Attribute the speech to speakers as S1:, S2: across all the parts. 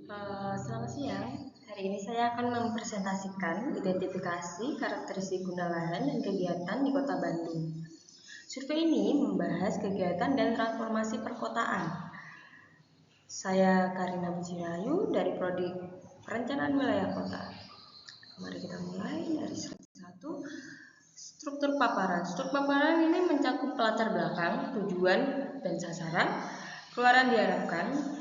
S1: Selamat siang. Hari ini saya akan mempresentasikan identifikasi karakteristik guna lahan dan kegiatan di Kota Bandung. Survei ini membahas kegiatan dan transformasi perkotaan. Saya Karina Bujirayu dari Prodi Perencanaan Wilayah Kota. Mari kita mulai dari slide 1. Struktur paparan. Struktur paparan ini mencakup latar belakang, tujuan, dan sasaran. Keluaran diharapkan,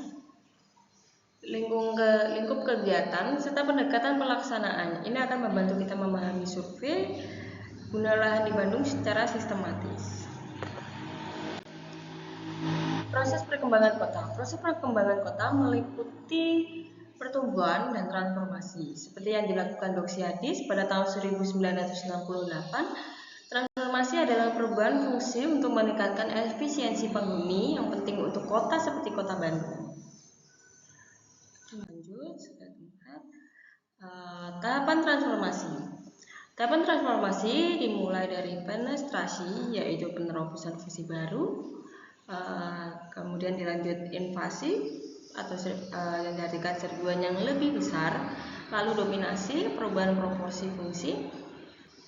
S1: lingkup kegiatan, serta pendekatan pelaksanaan. Ini akan membantu kita memahami survei guna lahan di Bandung secara sistematis. Proses perkembangan kota. Proses perkembangan kota meliputi pertumbuhan dan transformasi. Seperti yang dilakukan Doxiadis pada tahun 1968, transformasi adalah perubahan fungsi untuk meningkatkan efisiensi penghuni yang penting untuk kota seperti kota Bandung. Lanjut, slide 4. Tahapan transformasi. Tahapan transformasi dimulai dari penetrasi, yaitu penerobosan fungsi baru, kemudian dilanjut invasi atau yang diartikan serbuan yang lebih besar, lalu dominasi, perubahan proporsi fungsi,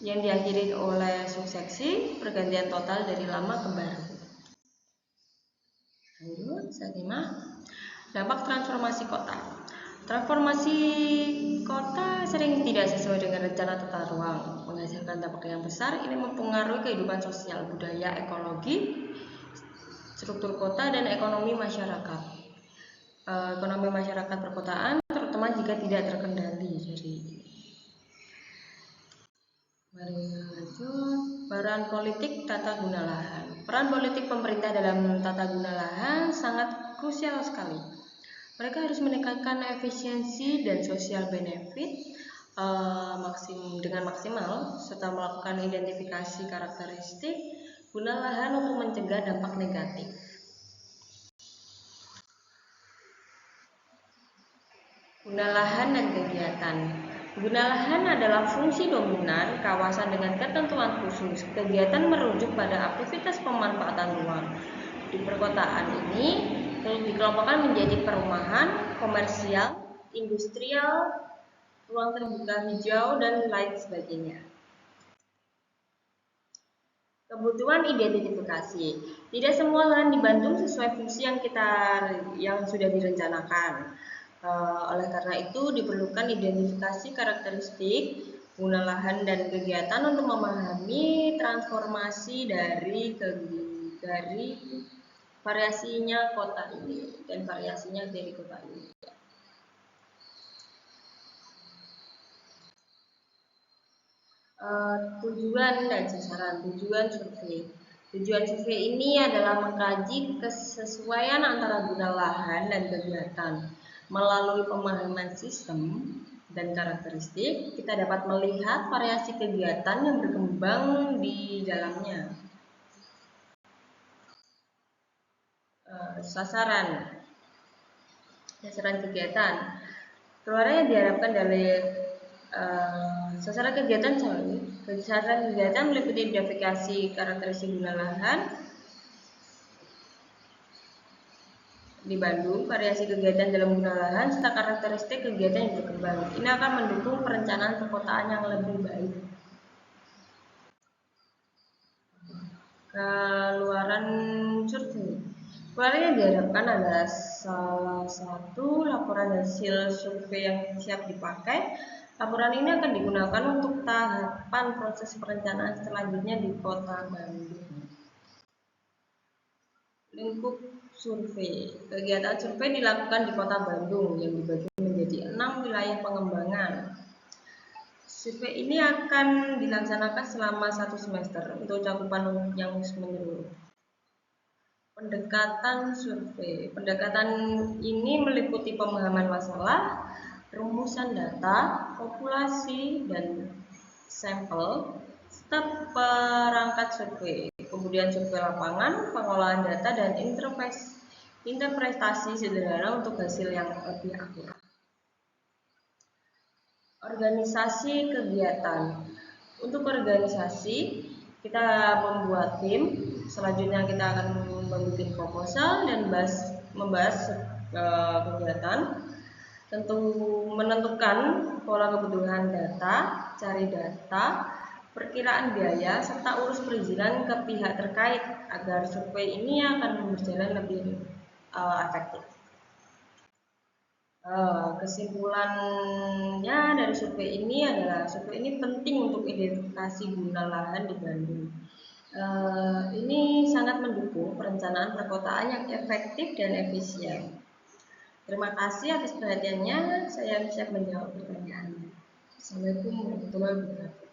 S1: yang diakhiri oleh suksesi, pergantian total dari lama ke baru. Lanjut, slide 5. Dampak transformasi kota. Transformasi kota sering tidak sesuai dengan rencana tata ruang, menghasilkan dampak yang besar. Ini mempengaruhi kehidupan sosial, budaya, ekologi, struktur kota, dan ekonomi masyarakat. Ekonomi masyarakat perkotaan, terutama jika tidak terkendali. Mari lanjut. Peran politik tata guna lahan. Peran politik pemerintah dalam tata guna lahan sangat krusial sekali. Mereka harus meningkatkan efisiensi dan sosial benefit dengan maksimal, serta melakukan identifikasi karakteristik guna lahan untuk mencegah dampak negatif. Guna lahan dan kegiatan. Guna lahan adalah fungsi dominan kawasan dengan ketentuan khusus. Kegiatan merujuk pada aktivitas pemanfaatan ruang. Di perkotaan ini dikelompokkan menjadi perumahan, komersial, industrial, ruang terbuka hijau, dan lain sebagainya. Kebutuhan identifikasi. Tidak semua lahan di Bandung sesuai fungsi yang sudah direncanakan. Oleh karena itu diperlukan identifikasi karakteristik guna lahan dan kegiatan untuk memahami transformasi dari variasinya kota ini dan variasinya dari kota ini. Tujuan dan sasaran. Tujuan survei. Tujuan survei ini adalah mengkaji kesesuaian antara guna lahan dan kegiatan. Melalui pemahaman sistem dan karakteristik, kita dapat melihat variasi kegiatan yang berkembang di dalamnya. Sasaran kegiatan. Keluarnya yang diharapkan dari sasaran kegiatan meliputi identifikasi karakteristik guna lahan di Bandung, variasi kegiatan dalam guna lahan, serta karakteristik kegiatan yang berkembang. Ini akan mendukung perencanaan perkotaan yang lebih baik. Keluaran survei. Keluaran yang diharapkan adalah salah satu laporan hasil survei yang siap dipakai. Laporan ini akan digunakan untuk tahapan proses perencanaan selanjutnya di Kota Bandung. Lingkup survei. Kegiatan survei dilakukan di Kota Bandung yang dibagi menjadi 6 wilayah pengembangan. Survei ini akan dilaksanakan selama 1 semester untuk cakupan yang menyeluruh. Pendekatan survei. Pendekatan ini meliputi pemahaman masalah, rumusan data, populasi, dan sampel, serta perangkat survei. Kemudian survei lapangan, pengolahan data, dan interpretasi sederhana untuk hasil yang lebih akurat. Organisasi kegiatan. Untuk organisasi, kita membuat tim. Selanjutnya kita akan membuat proposal dan membahas kegiatan. Tentu menentukan pola kebutuhan data, cari data, perkiraan biaya, serta urus perizinan ke pihak terkait agar survei ini akan berjalan lebih efektif. Kesimpulannya dari survei ini adalah survei ini penting untuk identifikasi guna lahan di Bandung. Ini sangat mendukung perencanaan perkotaan yang efektif dan efisien. Terima kasih atas perhatiannya. Saya siap menjawab pertanyaan. Assalamualaikum warahmatullahi wabarakatuh.